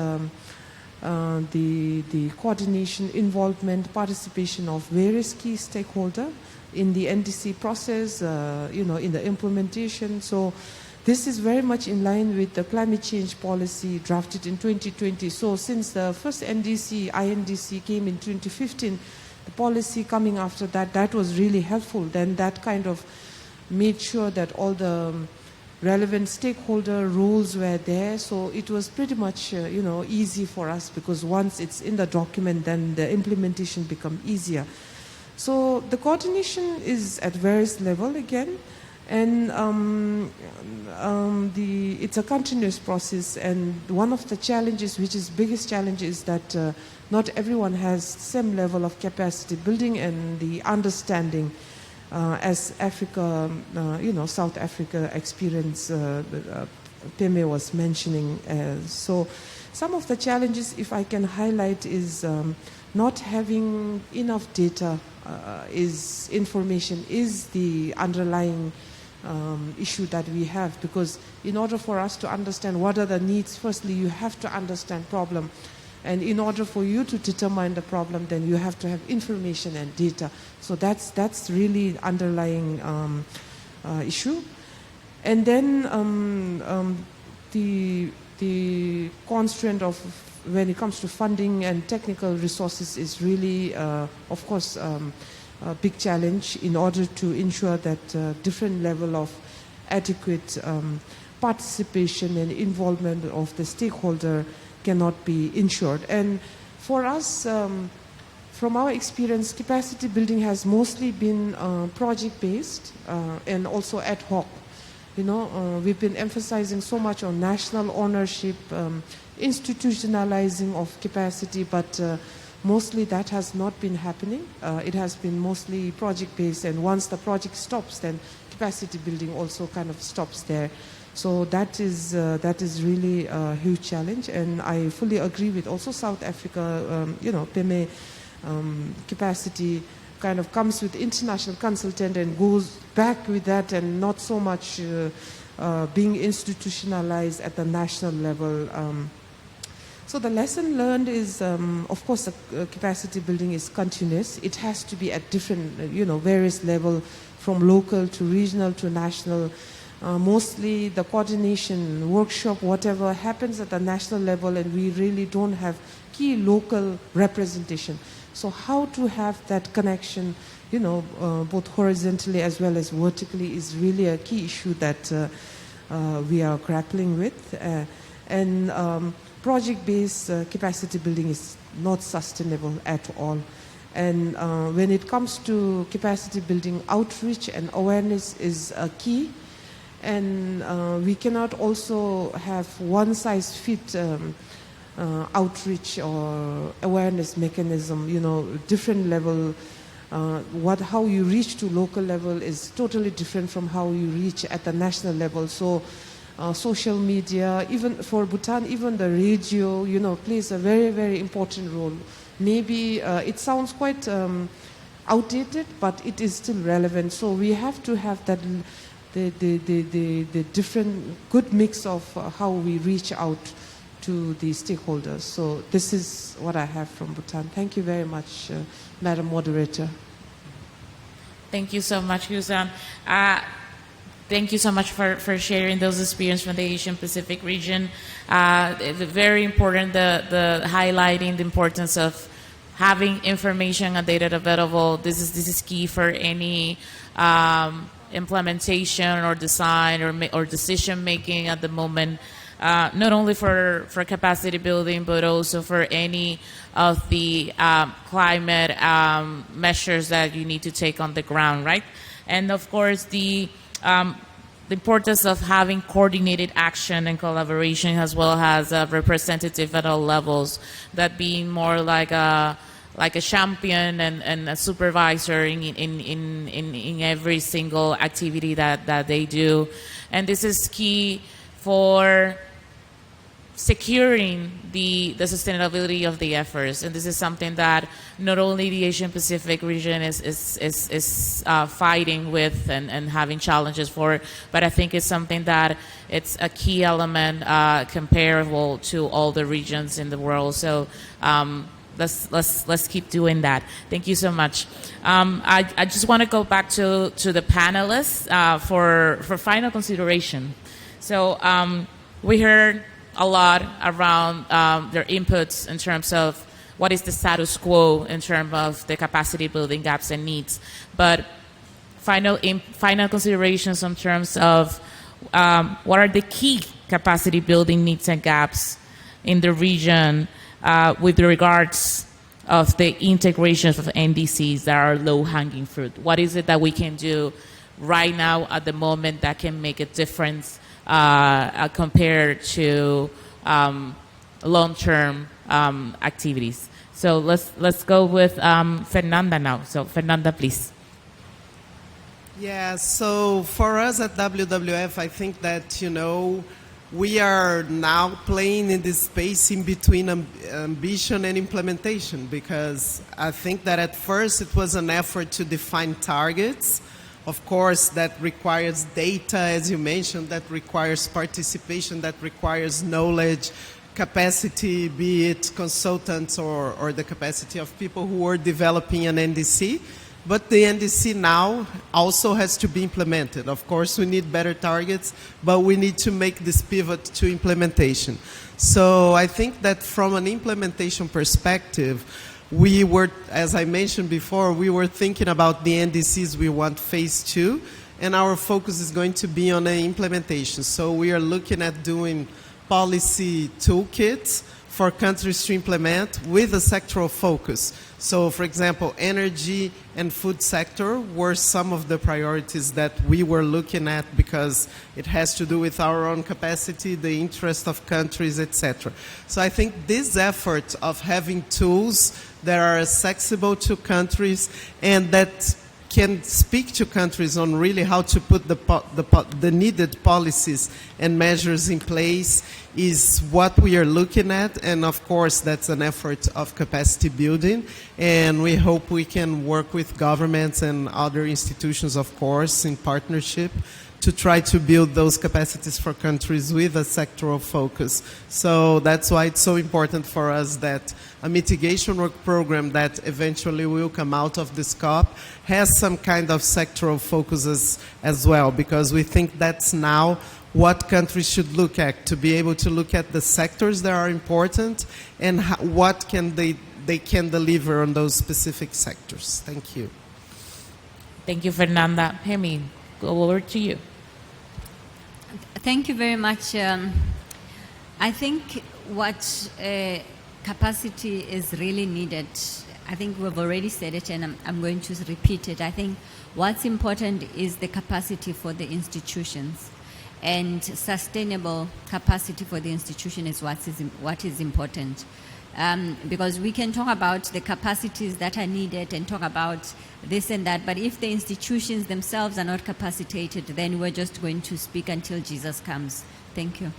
the coordination, involvement, participation of various key stakeholders in the NDC process, in the implementation. So this is very much in line with the climate change policy drafted in 2020. So since the first INDC came in 2015, the policy coming after that was really helpful. Then that kind of made sure that all the relevant stakeholder roles were there, so it was pretty much easy for us, because once it's in the document, then the implementation become easier. So the coordination is at various level again, and it's a continuous process. And one of the challenges, which is biggest challenge, is that not everyone has same level of capacity building and the understanding. As Africa, South Africa experience, Peme was mentioning. So some of the challenges, if I can highlight, is not having enough data, information is the underlying issue that we have, because in order for us to understand what are the needs, firstly you have to understand problem. And in order for you to determine the problem, then you have to have information and data. So that's really underlying issue. And then the constraint of when it comes to funding and technical resources is really, of course, a big challenge in order to ensure that different level of adequate participation and involvement of the stakeholder cannot be ensured. And for us, from our experience, capacity building has mostly been project-based and also ad hoc. We've been emphasizing so much on national ownership, institutionalizing of capacity, but mostly that has not been happening. It has been mostly project-based, and once the project stops, then capacity building also kind of stops there. So that is really a huge challenge, and I fully agree with also South Africa. Peme capacity kind of comes with international consultant and goes back with that, and not so much being institutionalized at the national level. So the lesson learned is, of course, the capacity building is continuous. It has to be at different, various level, from local to regional to national. Mostly the coordination, workshop, whatever happens at the national level, and we really don't have key local representation. So how to have that connection, both horizontally as well as vertically, is really a key issue that we are grappling with. And project-based capacity building is not sustainable at all. And when it comes to capacity building, outreach and awareness is a key. And we cannot also have one-size-fit outreach or awareness mechanism, different level. How you reach to local level is totally different from how you reach at the national level. So social media, even for Bhutan, even the radio, plays a very, very important role. Maybe it sounds quite outdated, but it is still relevant. So we have to have that the different good mix of how we reach out to the stakeholders. So this is what I have from Bhutan. Thank you very much, Madam Moderator. Thank you so much, Kusan. Thank you so much for sharing those experiences from the Asian Pacific region. Very important, the highlighting the importance of having information and data available. This is key for any implementation or design or decision making at the moment. Not only for capacity building, but also for any of the climate measures that you need to take on the ground, right? And of course, the importance of having coordinated action and collaboration, as well as representative at all levels, that being more like a champion and a supervisor in every single activity that they do. And this is key for securing the sustainability of the efforts. And this is something that not only the Asian Pacific region is fighting with and having challenges for, but I think it's something that it's a key element comparable to all the regions in the world. So let's keep doing that. Thank you so much. I just want to go back to the panelists for final consideration. So we heard a lot around their inputs in terms of what is the status quo in terms of the capacity building gaps and needs. But final considerations in terms of what are the key capacity building needs and gaps in the region with regards of the integrations of NDCs that are low-hanging fruit. What is it that we can do right now at the moment that can make a difference compared to long-term activities? So let's go with Fernanda now. So Fernanda, please. Yeah, so for us at WWF, I think that, we are now playing in this space in between ambition and implementation, because I think that at first it was an effort to define targets. Of course, that requires data, as you mentioned, that requires participation, that requires knowledge, capacity, be it consultants or the capacity of people who are developing an NDC. But the NDC now also has to be implemented. Of course, we need better targets, but we need to make this pivot to implementation. So I think that from an implementation perspective, we were, as I mentioned before, we were thinking about the NDCs we want phase 2, and our focus is going to be on the implementation. So we are looking at doing policy toolkits for countries to implement with a sectoral focus. So, for example, energy and food sector were some of the priorities that we were looking at because it has to do with our own capacity, the interest of countries, etc. So I think this effort of having tools that are accessible to countries and that can speak to countries on really how to put the needed policies and measures in place is what we are looking at. And of course, that's an effort of capacity building. And we hope we can work with governments and other institutions, of course, in partnership to try to build those capacities for countries with a sectoral focus. So that's why it's so important for us that a mitigation work program that eventually will come out of this COP has some kind of sectoral focuses as well, because we think that's now what countries should look at, to be able to look at the sectors that are important and what can they can deliver on those specific sectors. Thank you. Thank you, Fernanda. Hemi, go over to you. Thank you very much. I think what capacity is really needed, I think we've already said it and I'm going to repeat it. I think what's important is the capacity for the institutions. and sustainable capacity for the institution is what is important. Because we can talk about the capacities that are needed and talk about this and that, but if the institutions themselves are not capacitated, then we're just going to speak until Jesus comes. Thank you.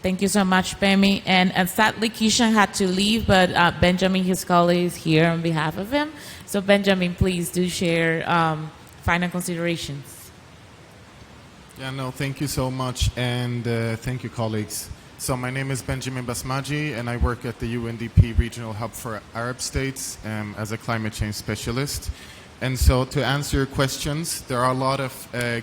Thank you so much, Pemi. And sadly, Keisha had to leave, but Benjamin, his colleague, is here on behalf of him. So Benjamin, please do share final considerations. Yeah, no, thank you so much, and thank you, colleagues. So my name is Benjamin Basmaji, and I work at the UNDP Regional Hub for Arab States as a climate change specialist. And so to answer your questions, there are a lot of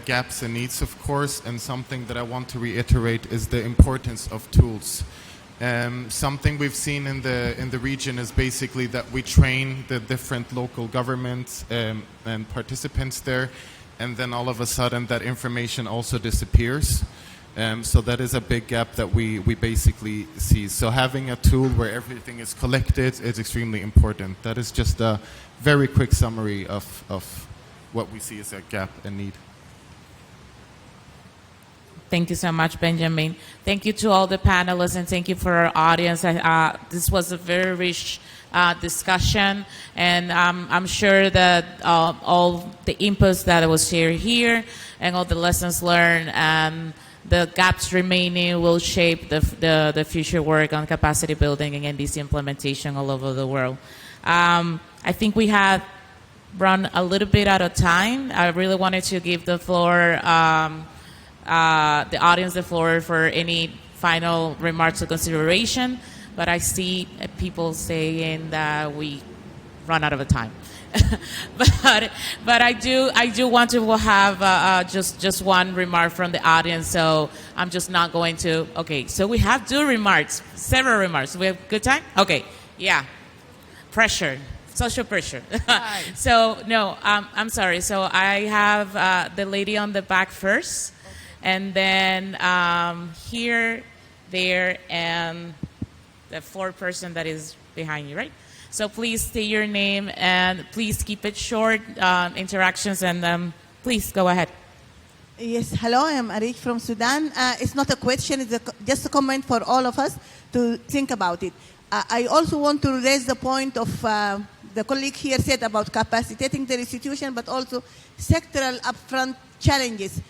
gaps and needs, of course, and something that I want to reiterate is the importance of tools. Something we've seen in the region is basically that we train the different local governments and participants there, and then all of a sudden that information also disappears. So that is a big gap that we basically see. So having a tool where everything is collected is extremely important. That is just a very quick summary of what we see as a gap and need. Thank you so much, Benjamin. Thank you to all the panelists, and thank you for our audience. This was a very rich discussion, and I'm sure that all the inputs that was shared here and all the lessons learned and the gaps remaining will shape the future work on capacity building and NDC implementation all over the world. I think we have run a little bit out of time. I really wanted to give the floor, the audience the floor for any final remarks or consideration, but I see people saying that we run out of time. but I do want to have just one remark from the audience, so I'm just not going to. Okay, so we have several remarks. We have good time? Okay, yeah. Pressure, social pressure. So, no, I'm sorry. So I have the lady on the back first, and then here, there, and the fourth person that is behind you, right? So please state your name and please keep it short, interactions, and please go ahead. Yes, hello, I am Arif from Sudan. It's not a question, it's just a comment for all of us to think about it. I also want to raise the point of the colleague here said about capacitating the institution, but also sectoral upfront challenges.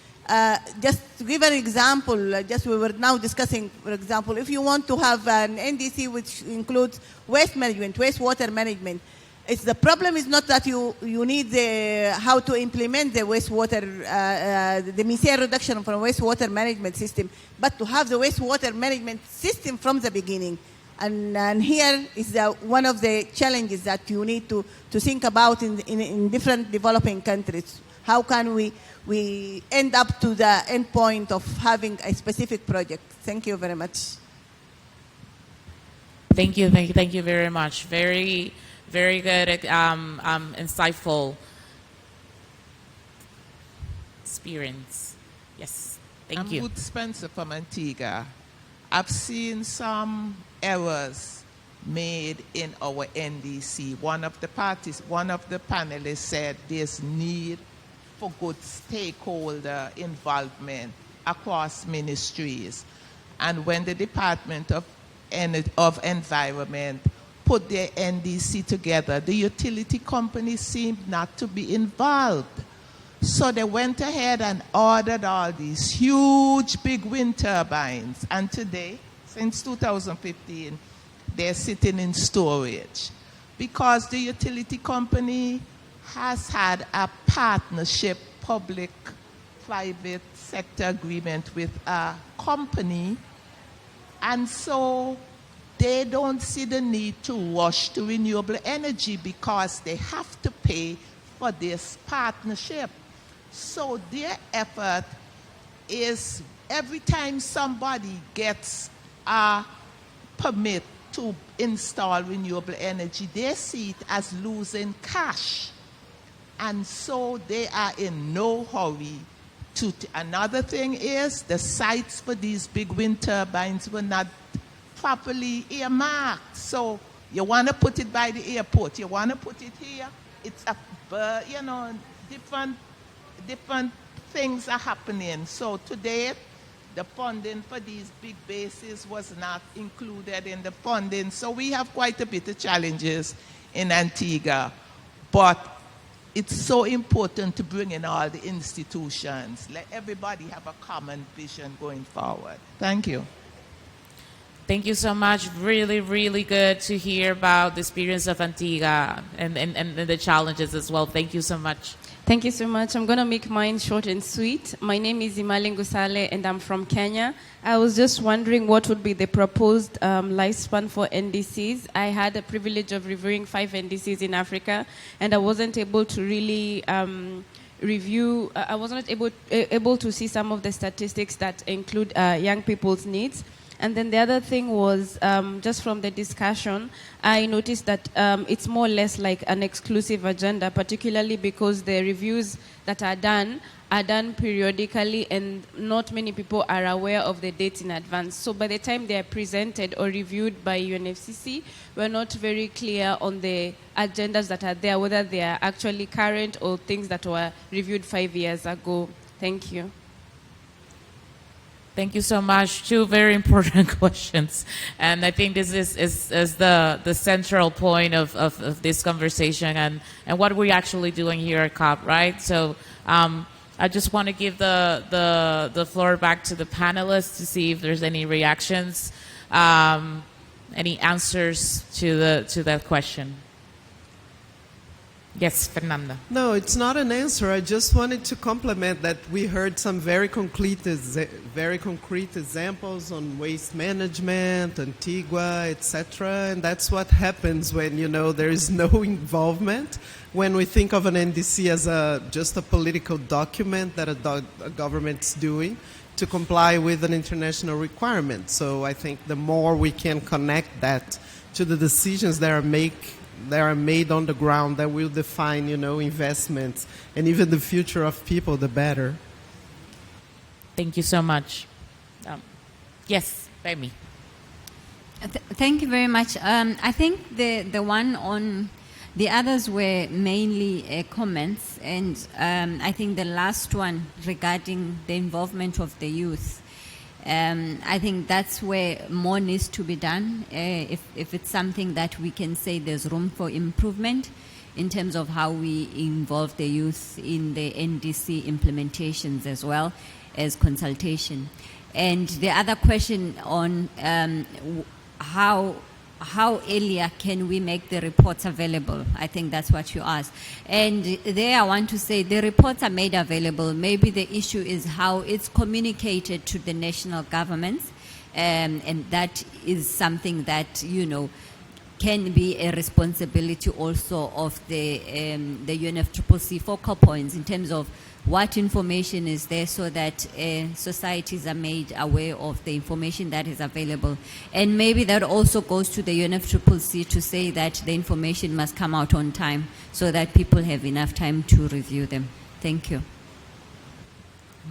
Just to give an example, we were now discussing, for example, if you want to have an NDC which includes waste management, wastewater management, the problem is not that you need how to implement the wastewater, the methane reduction from wastewater management system, but to have the wastewater management system from the beginning. And here is one of the challenges that you need to think about in different developing countries. How can we end up to the end point of having a specific project? Thank you very much. Thank you very much. Very, very good, insightful experience. Yes, thank you. I'm Wood Spencer from Antigua. I've seen some errors made in our NDC. One of the panelists said there's need for good stakeholder involvement across ministries. And when the Department of Environment put their NDC together, the utility companies seemed not to be involved. So they went ahead and ordered all these huge big wind turbines. And today, since 2015, they're sitting in storage because the utility company has had a partnership, public-private sector agreement with a company, and so they don't see the need to rush to renewable energy because they have to pay for this partnership. So their effort is every time somebody gets a permit to install renewable energy, they see it as losing cash. And so they are in no hurry to. Another thing is the sites for these big wind turbines were not properly earmarked. So you want to put it by the airport, you want to put it here. It's a different things are happening. So today, the funding for these big bases was not included in the funding. So we have quite a bit of challenges in Antigua. But it's so important to bring in all the institutions. Let everybody have a common vision going forward. Thank you. Thank you so much. Really, really good to hear about the experience of Antigua and the challenges as well. Thank you so much. Thank you so much. I'm going to make mine short and sweet. My name is Imali Ngusale, and I'm from Kenya. I was just wondering what would be the proposed lifespan for NDCs. I had the privilege of reviewing 5 NDCs in Africa, and I wasn't able to really review. I was not able to see some of the statistics that include young people's needs. And then the other thing was, just from the discussion, I noticed that it's more or less like an exclusive agenda, particularly because the reviews that are done periodically, and not many people are aware of the dates in advance. So by the time they are presented or reviewed by UNFCCC, we're not very clear on the agendas that are there, whether they are actually current or things that were reviewed 5 years ago. Thank you. Thank you so much. 2 very important questions. And I think this is the central point of this conversation and what we're actually doing here at COP, right? So I just want to give the floor back to the panelists to see if there's any reactions, any answers to that question. Yes, Fernanda. No, it's not an answer. I just wanted to compliment that we heard some very concrete examples on waste management, Antigua, etc. And that's what happens when, there is no involvement. When we think of an NDC as just a political document that a government's doing to comply with an international requirement. So I think the more we can connect that to the decisions that are made on the ground that will define, investments and even the future of people, the better. Thank you so much. Yes, Pemi. Thank you very much. I think the one on the others were mainly comments, and I think the last one regarding the involvement of the youth. I think that's where more needs to be done. If it's something that we can say there's room for improvement in terms of how we involve the youth in the NDC implementations as well as consultation. And the other question on how earlier can we make the reports available? I think that's what you asked. And there I want to say the reports are made available. Maybe the issue is how it's communicated to the national governments. And that is something that, can be a responsibility also of the UNFCCC focal points in terms of what information is there so that societies are made aware of the information that is available. And maybe that also goes to the UNFCCC to say that the information must come out on time so that people have enough time to review them. Thank you.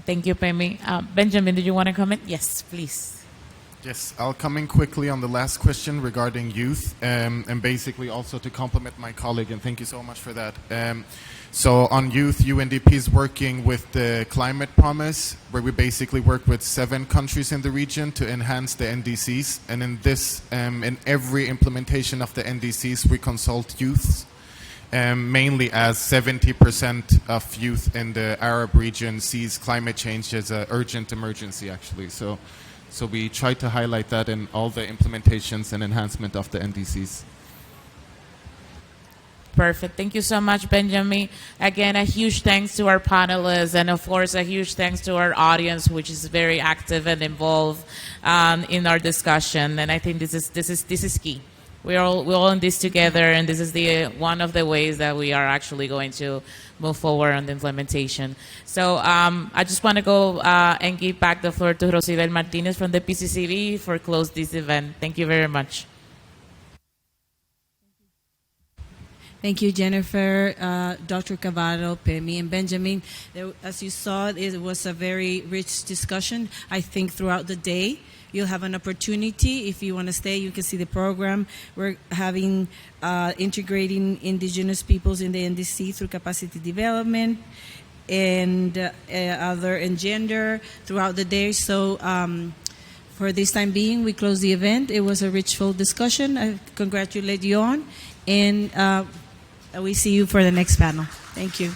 Thank you, Pemi. Benjamin, did you want to comment? Yes, please. Yes, I'll come in quickly on the last question regarding youth, and basically also to compliment my colleague, and thank you so much for that. So on youth, UNDP is working with the Climate Promise, where we basically work with 7 countries in the region to enhance the NDCs. And in this, in every implementation of the NDCs, we consult youths, mainly as 70% of youth in the Arab region sees climate change as an urgent emergency, actually. So we try to highlight that in all the implementations and enhancement of the NDCs. Perfect. Thank you so much, Benjamin. Again, a huge thanks to our panelists, and of course, a huge thanks to our audience, which is very active and involved in our discussion. And I think this is key. We're all in this together, and this is one of the ways that we are actually going to move forward on the implementation. So I just want to go and give back the floor to Rosibel Martinez from the PCCB for close this event. Thank you very much. Thank you, Jennifer, Dr. Cavado, Pemi, and Benjamin. As you saw, it was a very rich discussion. I think throughout the day, you'll have an opportunity. If you want to stay, you can see the program. We're having integrating indigenous peoples in the NDC through capacity development, and other and gender throughout the day. So for this time being, we close the event. It was a rich, full discussion. I congratulate you on, and we see you for the next panel. Thank you.